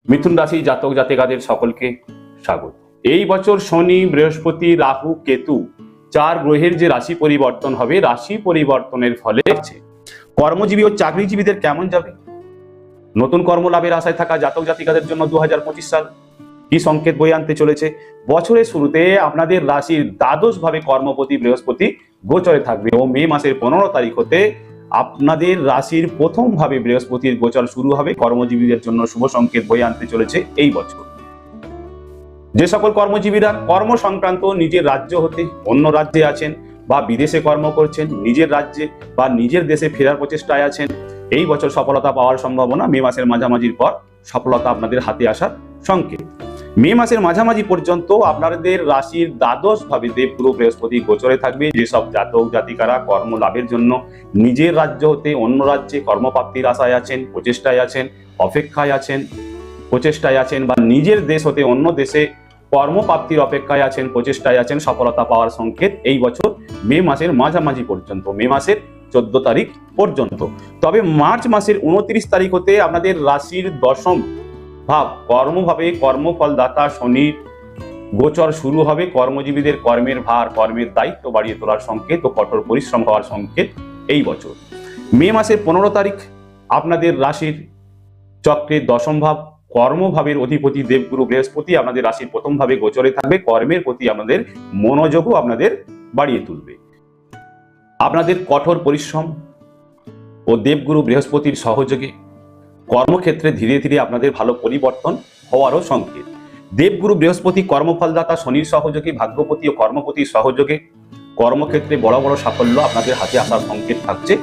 মিথুন রাশি জাতক জাতিকাদের সকলকে স্বাগত। এই বছর শনি, বৃহস্পতি, রাহু, কেতু 4 গ্রহের যে রাশি পরিবর্তন হবে, রাশি পরিবর্তনের ফলে কর্মজীবী ও চাকরিজীবীদের কেমন যাবে, নতুন কর্মলাভের আশায় থাকা জাতক জাতিকাদের জন্য 2025 সাল কি সংকেত বয়ে আনতে চলেছে। বছরের শুরুতে আপনাদের রাশির দ্বাদশ ভাবে কর্মপতি বৃহস্পতি গোচরে থাকবে ও মে মাসের 15 তারিখ হতে আপনাদের রাশির প্রথম ভাবে বৃহস্পতির গোচর শুরু হবে। কর্মজীবীদের জন্য শুভ সংকেত বয়ে আনতে চলেছে এই বছর। যে সকল কর্মজীবীরা কর্ম সংক্রান্ত নিজের রাজ্য হতে অন্য রাজ্যে আছেন বা বিদেশে কর্ম করছেন, নিজের রাজ্যে বা নিজের দেশে ফেরার প্রচেষ্টায় আছেন, এই বছর সফলতা পাওয়ার সম্ভাবনা। মে মাসের মাঝামাঝির পর সফলতা আপনাদের হাতে আসার সংকেত। মে মাসের মাঝামাঝি পর্যন্ত আপনাদের রাশির দ্বাদশ ভাবে দেবগুরু বৃহস্পতি গোচরে থাকবে। যেসব জাতক জাতিকারা কর্ম লাভের জন্য নিজের রাজ্য হতে অন্য রাজ্যে কর্মপ্রাপ্তির আশায় আছেন, প্রচেষ্টায় আছেন, অপেক্ষায় আছেন, প্রচেষ্টায় আছেন বা নিজের দেশ হতে অন্য দেশে কর্মপ্রাপ্তির অপেক্ষায় আছেন, প্রচেষ্টায় আছেন, সফলতা পাওয়ার সংকেত এই বছর মে মাসের মাঝামাঝি পর্যন্ত, মে মাসের 14 তারিখ পর্যন্ত। তবে মার্চ মাসের 29 তারিখ হতে আপনাদের রাশির দশম ভাব কর্মভাবে কর্মফলদাতা শনির গোচর শুরু হবে। কর্মজীবীদের কর্মের ভার, কর্মের দায়িত্ব বাড়িয়ে তোলার সংকেত ও কঠোর পরিশ্রম হওয়ার সংকেত এই বছর। মে মাসের 15 তারিখ আপনাদের রাশির চক্রের দশম ভাব কর্মভাবের অধিপতি দেবগুরু বৃহস্পতি আপনাদের রাশির প্রথম ভাবে গোচরে থাকবে। কর্মের প্রতি আপনাদের মনোযোগও আপনাদের বাড়িয়ে তুলবে। আপনাদের কঠোর পরিশ্রম ও দেবগুরু বৃহস্পতির সহযোগে কর্মক্ষেত্রে ধীরে ধীরে আপনাদের ভালো পরিবর্তন হওয়ারও সংকেত। দেবগুরু বৃহস্পতি কর্মফলদাতা শনির সহযোগে, ভাগ্যপতি ও কর্মপতির সহযোগে কর্মক্ষেত্রে বড় বড় সাফল্য আপনাদের হাতে আসার সংকেত থাকছে